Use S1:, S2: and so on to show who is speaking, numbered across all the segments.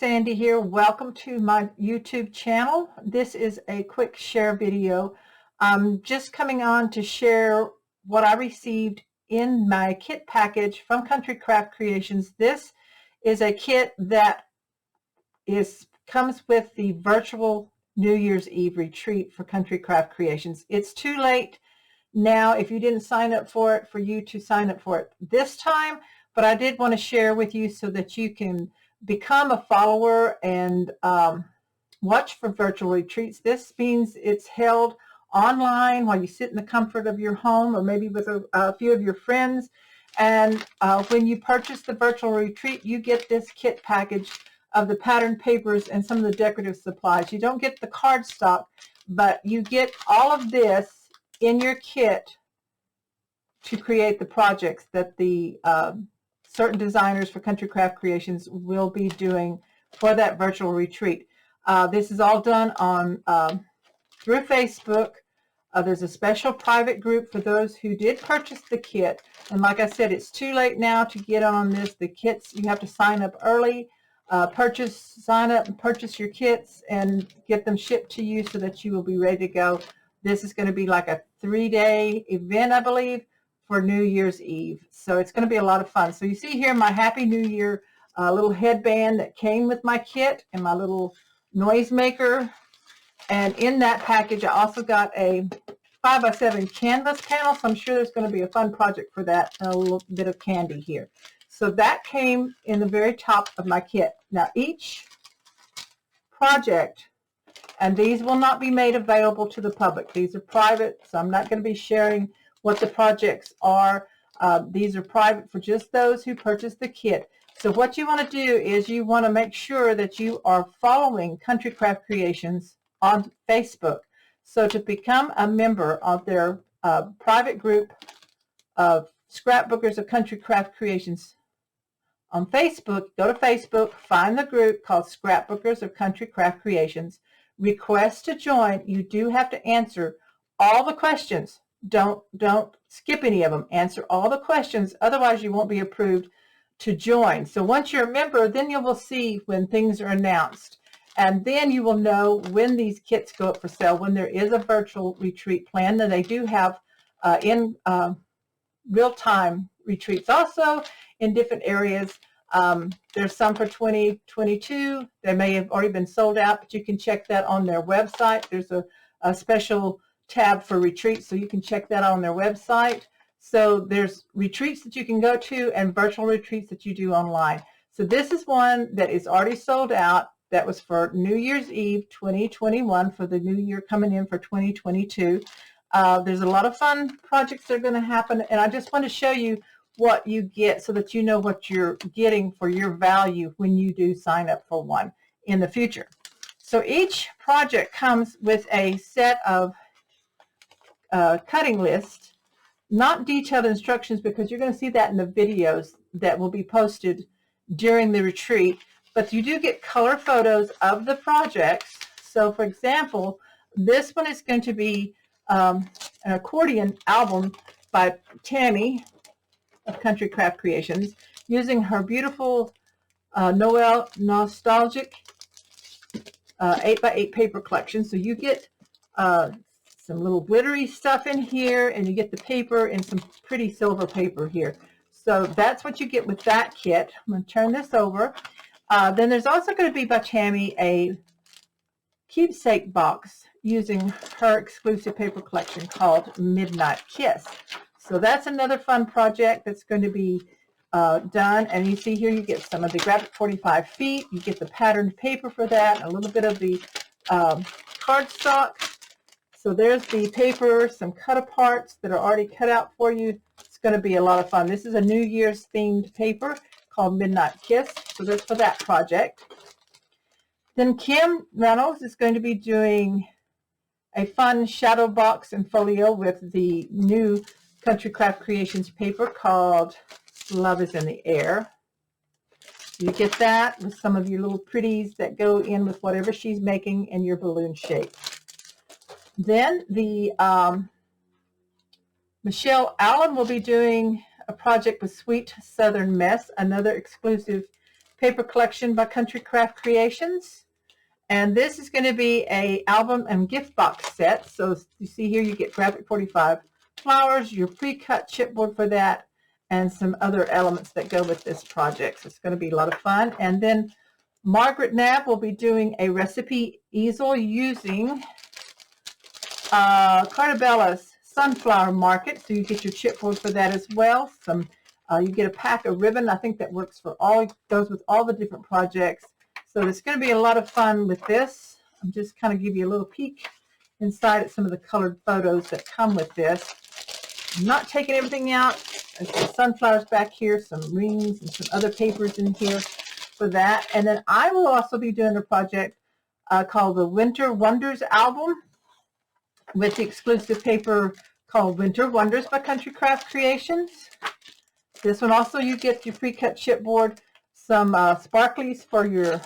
S1: Sandy here. Welcome to my YouTube channel. This is a quick share video. I'm just coming on to share what I received in my kit package from Country Craft Creations. This is a kit that comes with the virtual New Year's Eve retreat for Country Craft Creations. It's too late now if you didn't sign up for it for you to sign up for it this time, but I did want to share with you so that you can become a follower and watch for virtual retreats. This means it's held online while you sit in the comfort of your home or maybe with a few of your friends. And when you purchase the virtual retreat, you get this kit package of the pattern papers and some of the decorative supplies. You don't get the cardstock, but you get all of this in your kit to create the projects that the certain designers for Country Craft Creations will be doing for that virtual retreat. This is all done on through Facebook. There's a special private group for those who did purchase the kit. And like I said, it's too late now to get on this. The kits, you have to sign up early, sign up and purchase your kits and get them shipped to you so that you will be ready to go. This is going to be like a 3-day event, I believe, for New Year's Eve. So it's going to be a lot of fun. So you see here my Happy New Year little headband that came with my kit and my little noisemaker. And in that package, I also got a 5x7 canvas panel. So I'm sure there's going to be a fun project for that and a little bit of candy here. So that came in the very top of my kit. Now each project, and these will not be made available to the public. These are private, so I'm not going to be sharing what the projects are. These are private for just those who purchase the kit. So what you want to do is you want to make sure that you are following Country Craft Creations on Facebook. So to become a member of their private group of scrapbookers of Country Craft Creations on Facebook, go to Facebook, find the group called Scrapbookers of Country Craft Creations, request to join. You do have to answer all the questions. Don't skip any of them. Answer all the questions. Otherwise, you won't be approved to join. So once you're a member, then you will see when things are announced. And then you will know when these kits go up for sale, when there is a virtual retreat plan. That they do have in real-time retreats also in different areas. There's some for 2022. They may have already been sold out, but you can check that on their website. There's a special tab for retreats, so you can check that on their website. So there's retreats that you can go to and virtual retreats that you do online. So this is one that is already sold out. That was for New Year's Eve 2021, for the new year coming in for 2022. There's a lot of fun projects that are going to happen, and I just want to show you what you get so that you know what you're getting for your value when you do sign up for one in the future. So each project comes with a set of cutting list, not detailed instructions, because you're going to see that in the videos that will be posted during the retreat, but you do get color photos of the projects. So for example, this one is going to be an accordion album by Tammy of Country Craft Creations, using her beautiful Noel Nostalgic 8x8 paper collection. So you get some little glittery stuff in here, and you get the paper and some pretty silver paper here. So that's what you get with that kit. I'm going to turn this over. Then there's also going to be by Tammy a keepsake box using her exclusive paper collection called Midnight Kiss. So that's another fun project that's going to be done. And you see here you get some of the Graphic 45 feet. You get the patterned paper for that, a little bit of the cardstock. So there's the paper, some cut-aparts that are already cut out for you. It's going to be a lot of fun. This is a New Year's themed paper called Midnight Kiss. So that's for that project. Then Kim Reynolds is going to be doing a fun shadow box and folio with the new Country Craft Creations paper called Love is in the Air. You get that with some of your little pretties that go in with whatever she's making in your balloon shape. Then the Michelle Allen will be doing a project with Sweet Southern Mess, another exclusive paper collection by Country Craft Creations. And this is going to be a album and gift box set. So you see here you get Graphic 45 flowers, your pre-cut chipboard for that, and some other elements that go with this project. So it's going to be a lot of fun. And then Margaret Knapp will be doing a recipe easel using Cartabella's Sunflower Market. So you get your chipboard for that as well. You get a pack of ribbon. I think that works for all, goes with all the different projects. So it's going to be a lot of fun with this. I'm just kind of give you a little peek inside at some of the colored photos that come with this. I'm not taking everything out. There's some sunflowers back here, some rings, and some other papers in here for that. And then I will also be doing a project called the Winter Wonders album with the exclusive paper called Winter Wonders by Country Craft Creations. This one also you get your pre-cut chipboard, some sparklies for your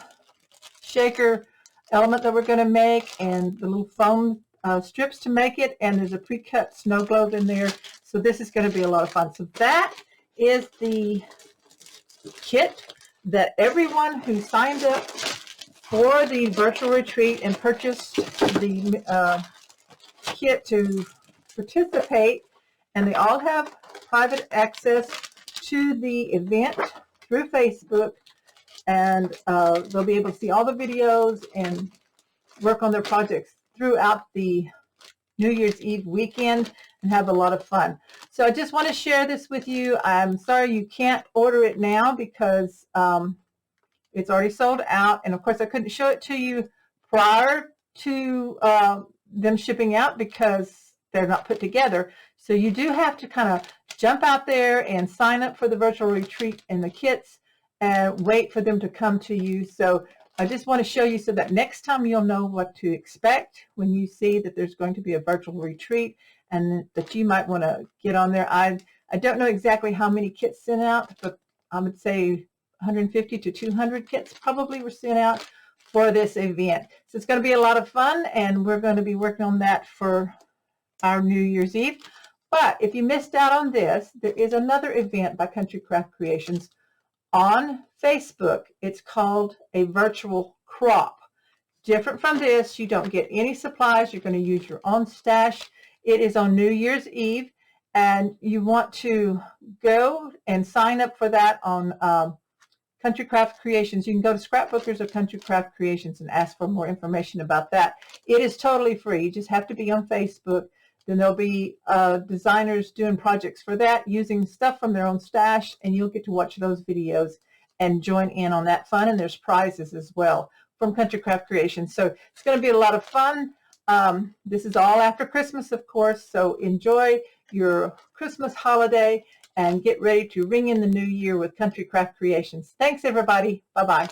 S1: shaker element that we're going to make, and the little foam strips to make it, and there's a pre-cut snow globe in there. So this is going to be a lot of fun. So that is the kit that everyone who signed up for the virtual retreat and purchased the kit to participate, and they all have private access to the event through Facebook, and they'll be able to see all the videos and work on their projects throughout the New Year's Eve weekend and have a lot of fun. So I just want to share this with you. I'm sorry you can't order it now because it's already sold out, and of course I couldn't show it to you prior to them shipping out because they're not put together. So you do have to kind of jump out there and sign up for the virtual retreat and the kits and wait for them to come to you. So I just want to show you so that next time you'll know what to expect when you see that there's going to be a virtual retreat and that you might want to get on there. I don't know exactly how many kits sent out, but I would say 150 to 200 kits probably were sent out for this event. So it's going to be a lot of fun, and we're going to be working on that for our New Year's Eve. But if you missed out on this, there is another event by Country Craft Creations on Facebook. It's called a virtual crop. Different from this, you don't get any supplies. You're going to use your own stash. It is on New Year's Eve, and you want to go and sign up for that on Country Craft Creations. You can go to Scrapbookers or Country Craft Creations and ask for more information about that. It is totally free. You just have to be on Facebook. Then there'll be designers doing projects for that using stuff from their own stash, and you'll get to watch those videos and join in on that fun. And there's prizes as well from Country Craft Creations. So it's going to be a lot of fun. This is all after Christmas, of course, so enjoy your Christmas holiday and get ready to ring in the new year with Country Craft Creations. Thanks, everybody. Bye-bye.